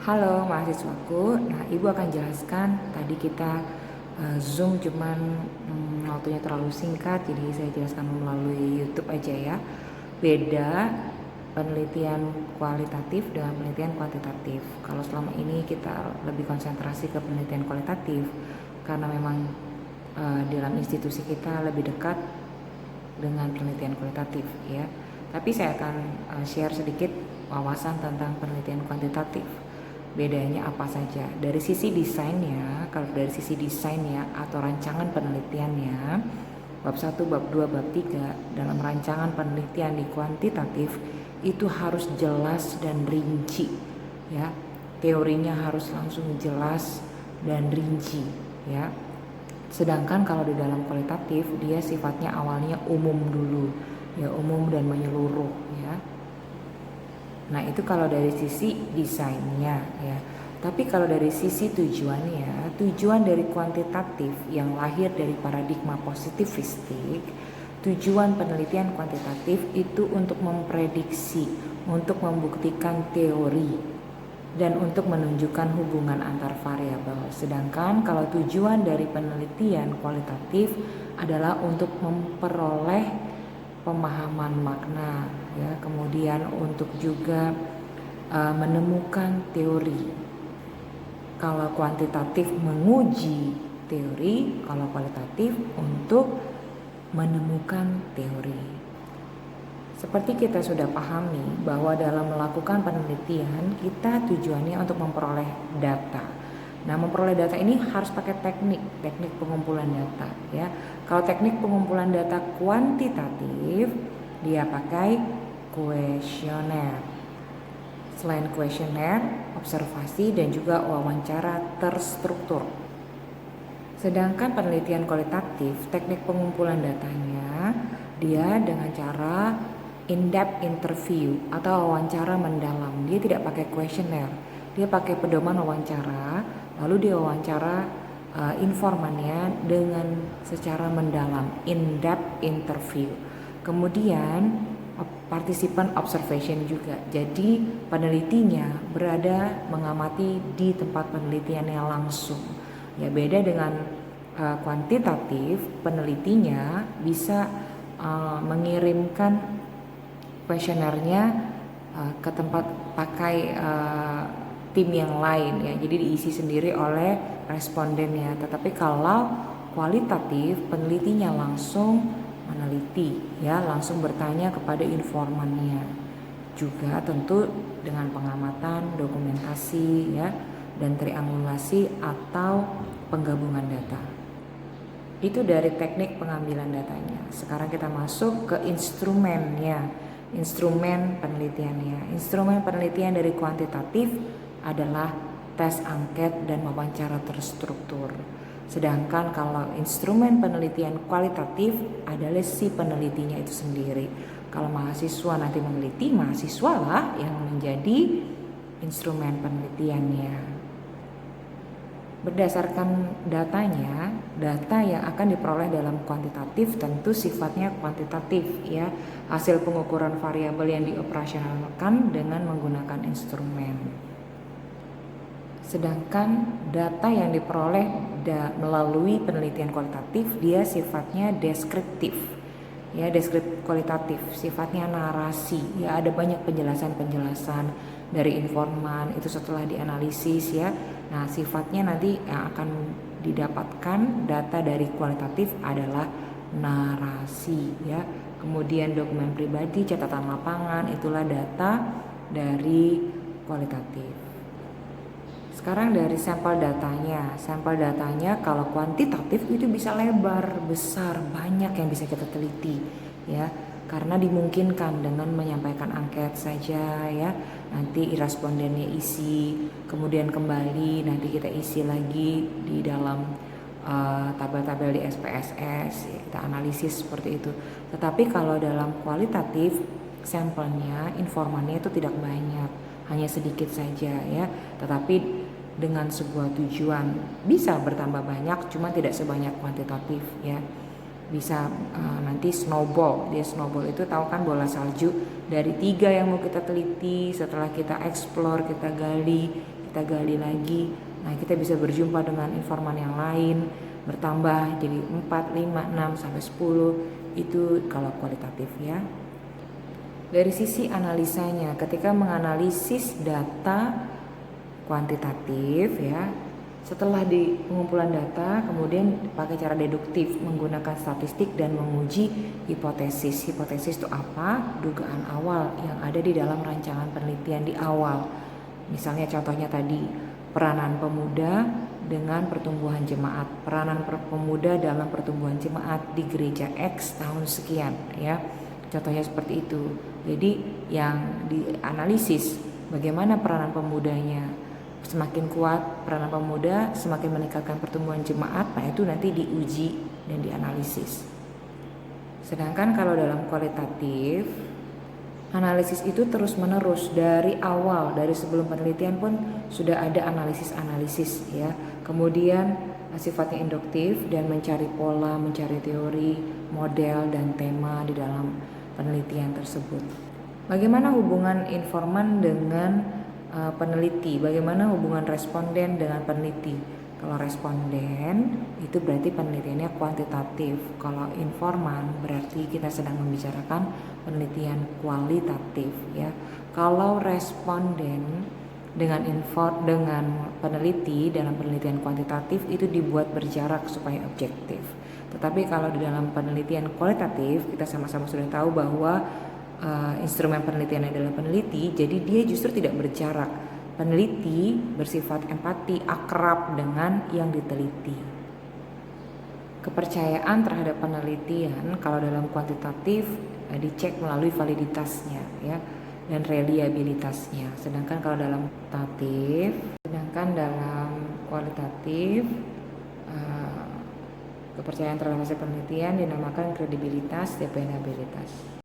Halo mahasiswaku, nah Ibu akan jelaskan tadi kita Zoom cuman waktunya terlalu singkat, jadi saya jelaskan melalui YouTube aja ya. Beda penelitian kualitatif dengan penelitian kuantitatif. Kalau selama ini kita lebih konsentrasi ke penelitian kualitatif karena memang dalam institusi kita lebih dekat dengan penelitian kualitatif ya. Tapi saya akan share sedikit wawasan tentang penelitian kuantitatif. Bedanya apa saja? Dari sisi desainnya, kalau dari sisi desainnya atau rancangan penelitiannya, bab 1, bab 2, bab 3 dalam rancangan penelitian di kuantitatif itu harus jelas dan rinci ya. Teorinya harus langsung jelas dan rinci ya. Sedangkan kalau di dalam kualitatif dia sifatnya awalnya umum dulu ya, umum dan menyeluruh ya. Nah itu kalau dari sisi desainnya ya. Tapi kalau dari sisi tujuannya, tujuan dari kuantitatif yang lahir dari paradigma positivistik, tujuan penelitian kuantitatif itu untuk memprediksi, untuk membuktikan teori, dan untuk menunjukkan hubungan antar variabel. Sedangkan kalau tujuan dari penelitian kualitatif adalah untuk memperoleh pemahaman makna ya, kemudian untuk juga menemukan teori. Kalau kuantitatif menguji teori, kalau kualitatif untuk menemukan teori. Seperti kita sudah pahami bahwa dalam melakukan penelitian kita tujuannya untuk memperoleh data. Nah, memperoleh data ini harus pakai teknik pengumpulan data ya. Kalau teknik pengumpulan data kuantitatif dia pakai kuesioner. Selain kuesioner, observasi dan juga wawancara terstruktur. Sedangkan penelitian kualitatif, teknik pengumpulan datanya dia dengan cara in-depth interview atau wawancara mendalam. Dia tidak pakai kuesioner, dia pakai pedoman wawancara, lalu dia wawancara informannya dengan secara mendalam, in-depth interview. Kemudian partisipan observation juga. Jadi penelitinya berada mengamati di tempat penelitiannya langsung. Ya beda dengan kuantitatif, penelitinya bisa mengirimkan kuesionernya ke tempat pakai tim yang lain ya. Jadi diisi sendiri oleh respondennya. Tetapi kalau kualitatif, penelitinya langsung meneliti ya, langsung bertanya kepada informannya. Juga tentu dengan pengamatan, dokumentasi ya, dan triangulasi atau penggabungan data. Itu dari teknik pengambilan datanya. Sekarang kita masuk ke instrumennya, instrumen penelitiannya. Instrumen penelitian dari kuantitatif adalah tes angket dan wawancara terstruktur. Sedangkan kalau instrumen penelitian kualitatif adalah si penelitinya itu sendiri. Kalau mahasiswa nanti meneliti, mahasiswalah yang menjadi instrumen penelitiannya. Berdasarkan datanya, data yang akan diperoleh dalam kuantitatif tentu sifatnya kuantitatif ya, hasil pengukuran variabel yang dioperasionalkan dengan menggunakan instrumen. Sedangkan data yang diperoleh melalui penelitian kualitatif dia sifatnya deskriptif. Ya, deskriptif kualitatif, sifatnya narasi. Ya, ada banyak penjelasan-penjelasan dari informan itu setelah dianalisis ya. Nah, sifatnya nanti yang akan didapatkan data dari kualitatif adalah narasi ya. Kemudian dokumen pribadi, catatan lapangan, itulah data dari kualitatif. Sekarang dari sampel datanya kalau kuantitatif itu bisa lebar, besar, banyak yang bisa kita teliti ya, karena dimungkinkan dengan menyampaikan angket saja ya, nanti respondennya isi, kemudian kembali nanti kita isi lagi di dalam tabel-tabel di SPSS ya, kita analisis seperti itu. Tetapi kalau dalam kualitatif sampelnya, informannya itu tidak banyak, hanya sedikit saja ya, tetapi dengan sebuah tujuan bisa bertambah banyak, cuma tidak sebanyak kuantitatif ya. Bisa nanti snowball, dia snowball itu tahu kan bola salju, dari 3 yang mau kita teliti, setelah kita explore, kita gali, kita kita gali lagi, nah kita bisa berjumpa dengan informan yang lain, bertambah jadi 4, 5, 6, sampai 10, itu kalau kualitatif ya. Dari sisi analisanya, ketika menganalisis data kuantitatif ya, setelah di pengumpulan data kemudian pakai cara deduktif menggunakan statistik dan menguji hipotesis. Hipotesis itu apa? Dugaan awal yang ada di dalam rancangan penelitian di awal. Misalnya contohnya tadi, peranan pemuda dengan pertumbuhan jemaat, peranan pemuda dalam pertumbuhan jemaat di gereja X tahun sekian ya. Contohnya seperti itu. Jadi yang dianalisis bagaimana peranan pemudanya, semakin kuat peranan pemuda semakin meningkatkan pertumbuhan jemaat, nah itu nanti diuji dan dianalisis. Sedangkan kalau dalam kualitatif, analisis itu terus menerus dari awal, dari sebelum penelitian pun sudah ada analisis ya. Kemudian sifatnya induktif dan mencari pola, mencari teori, model dan tema di dalam penelitian tersebut. Bagaimana hubungan informan dengan peneliti? Bagaimana hubungan responden dengan peneliti? Kalau responden itu berarti penelitiannya kuantitatif. Kalau informan berarti kita sedang membicarakan penelitian kualitatif ya. Kalau responden dengan peneliti dalam penelitian kuantitatif itu dibuat berjarak supaya objektif. Tetapi kalau di dalam penelitian kualitatif kita sama-sama sudah tahu bahwa instrumen penelitian adalah peneliti, jadi dia justru tidak berjarak. Peneliti bersifat empati, akrab dengan yang diteliti. Kepercayaan terhadap penelitian kalau dalam kuantitatif dicek melalui validitasnya ya dan reliabilitasnya. Sedangkan dalam kualitatif kepercayaan terhadap hasil penelitian dinamakan kredibilitas, dependabilitas.